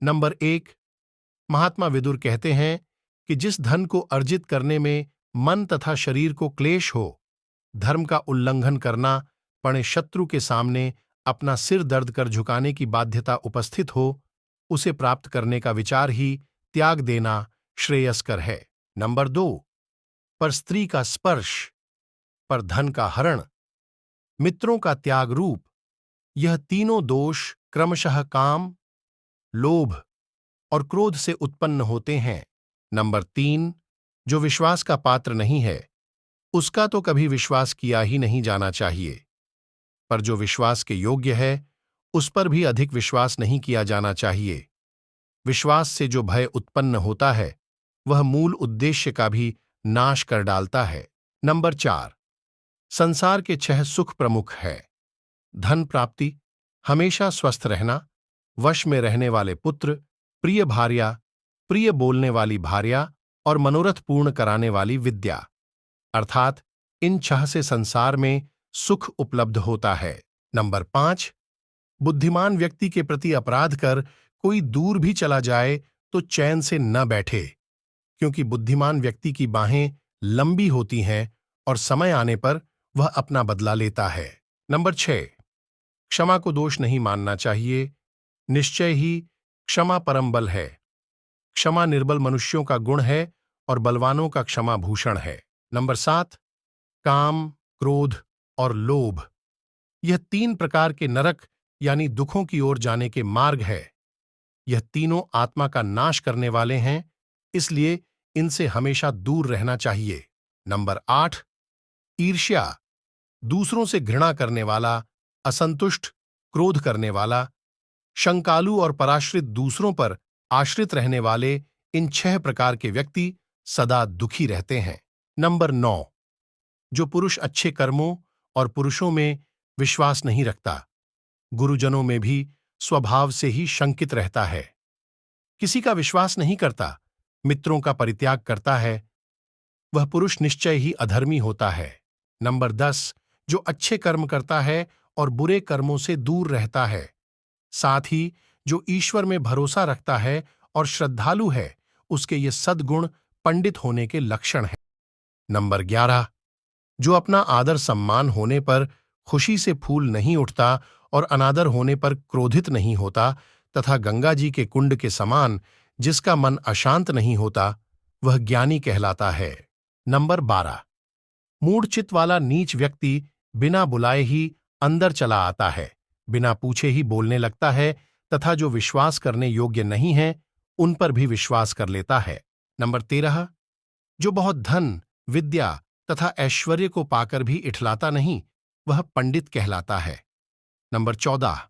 Number 1, महात्मा विदुर कहते हैं कि जिस धन को अर्जित करने में मन तथा शरीर को क्लेश हो, धर्म का उल्लंघन करना पड़े, शत्रु के सामने अपना सिर दर्द कर झुकाने की बाध्यता उपस्थित हो, उसे प्राप्त करने का विचार ही त्याग देना श्रेयस्कर है। नंबर 2, पर स्त्री का स्पर्श, पर धन का हरण, मित्रों का त्याग रूप, यह तीनों दोष क्रमशः काम, लोभ और क्रोध से उत्पन्न होते हैं। नंबर 3, जो विश्वास का पात्र नहीं है, उसका तो कभी विश्वास किया ही नहीं जाना चाहिए, पर जो विश्वास के योग्य है, उस पर भी अधिक विश्वास नहीं किया जाना चाहिए। विश्वास से जो भय उत्पन्न होता है, वह मूल उद्देश्य का भी नाश कर डालता है। नंबर 4, संसार के 6 सुख प्रमुख है। धन प्राप्ति, हमेशा स्वस्थ रहना, वश में रहने वाले पुत्र, प्रिय भार्या, प्रिय बोलने वाली भार्या और मनोरथ पूर्ण कराने वाली विद्या। अर्थात इन 6 से संसार में सुख उपलब्ध होता है। नंबर 5, बुद्धिमान व्यक्ति के प्रति अपराध कर कोई दूर भी चला जाए तो चैन से न बैठे, क्योंकि बुद्धिमान व्यक्ति की बाहें लंबी होती हैं और समय आने पर वह अपना बदला लेता है। नंबर 6, क्षमा को दोष नहीं मानना चाहिए, निश्चय ही क्षमा परम बल है। क्षमा निर्बल मनुष्यों का गुण है और बलवानों का क्षमा भूषण है। नंबर 7, काम, क्रोध और लोभ, यह 3 प्रकार के नरक यानी दुखों की ओर जाने के मार्ग है। यह तीनों आत्मा का नाश करने वाले हैं, इसलिए इनसे हमेशा दूर रहना चाहिए। नंबर 8, ईर्ष्या, दूसरों से घृणा करने वाला, असंतुष्ट, क्रोध करने वाला, शंकालु और पराश्रित, दूसरों पर आश्रित रहने वाले, इन 6 प्रकार के व्यक्ति सदा दुखी रहते हैं। नंबर 9, जो पुरुष अच्छे कर्मों और पुरुषों में विश्वास नहीं रखता, गुरुजनों में भी स्वभाव से ही शंकित रहता है, किसी का विश्वास नहीं करता, मित्रों का परित्याग करता है, वह पुरुष निश्चय ही अधर्मी होता है। नंबर 10, जो अच्छे कर्म करता है और बुरे कर्मों से दूर रहता है, साथ ही जो ईश्वर में भरोसा रखता है और श्रद्धालु है, उसके ये सद्गुण पंडित होने के लक्षण हैं। नंबर 11, जो अपना आदर सम्मान होने पर खुशी से फूल नहीं उठता और अनादर होने पर क्रोधित नहीं होता, तथा गंगा जी के कुंड के समान जिसका मन अशांत नहीं होता, वह ज्ञानी कहलाता है। नंबर 12, मूढ़चित्त वाला नीच व्यक्ति बिना बुलाए ही अंदर चला आता है, बिना पूछे ही बोलने लगता है, तथा जो विश्वास करने योग्य नहीं है, उन पर भी विश्वास कर लेता है। नंबर 13, जो बहुत धन, विद्या तथा ऐश्वर्य को पाकर भी इठलाता नहीं, वह पंडित कहलाता है। नंबर 14,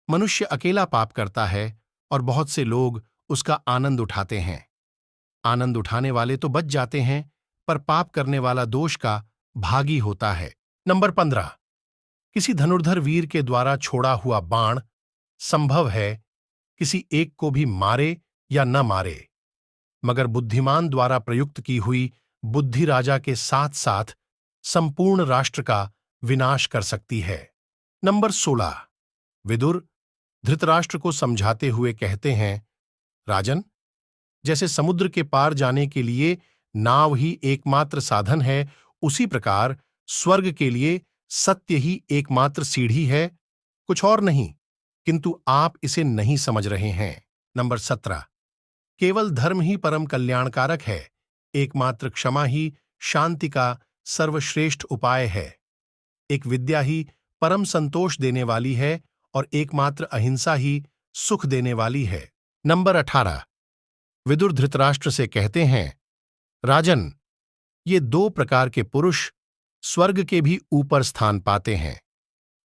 मनुष्य अकेला पाप करता है और बहुत से लोग उसका आनंद उठाते हैं। आनंद उठाने वाले तो बच जाते हैं, पर पाप करने वाला दोष का भागी होता है। नंबर 15, किसी धनुर्धर वीर के द्वारा छोड़ा हुआ बाण संभव है किसी एक को भी मारे या न मारे, मगर बुद्धिमान द्वारा प्रयुक्त की हुई बुद्धि राजा के साथ साथ संपूर्ण राष्ट्र का विनाश कर सकती है। नंबर 16, विदुर धृतराष्ट्र को समझाते हुए कहते हैं, राजन, जैसे समुद्र के पार जाने के लिए नाव ही एकमात्र साधन है, उसी प्रकार स्वर्ग के लिए सत्य ही एकमात्र सीढ़ी है, कुछ और नहीं, किंतु आप इसे नहीं समझ रहे हैं। नंबर 17, केवल धर्म ही परम कल्याणकारक है, एकमात्र क्षमा ही शांति का सर्वश्रेष्ठ उपाय है, एक विद्या ही परम संतोष देने वाली है और एकमात्र अहिंसा ही सुख देने वाली है। नंबर 18, विदुर धृतराष्ट्र से कहते हैं, राजन, ये 2 प्रकार के पुरुष स्वर्ग के भी ऊपर स्थान पाते हैं,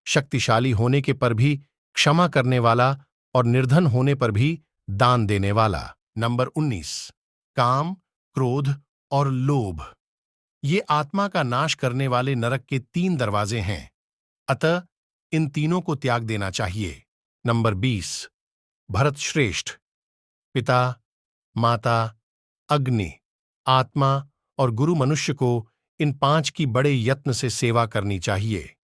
शक्तिशाली होने के पर भी क्षमा करने वाला और निर्धन होने पर भी दान देने वाला। नंबर 19, काम, क्रोध और लोभ, ये आत्मा का नाश करने वाले नरक के 3 दरवाजे हैं, अतः इन तीनों को त्याग देना चाहिए। नंबर 20, भरत श्रेष्ठ, पिता, माता, अग्नि, आत्मा और गुरु मनुष्य को इन 5 की बड़े यत्न से सेवा करनी चाहिए।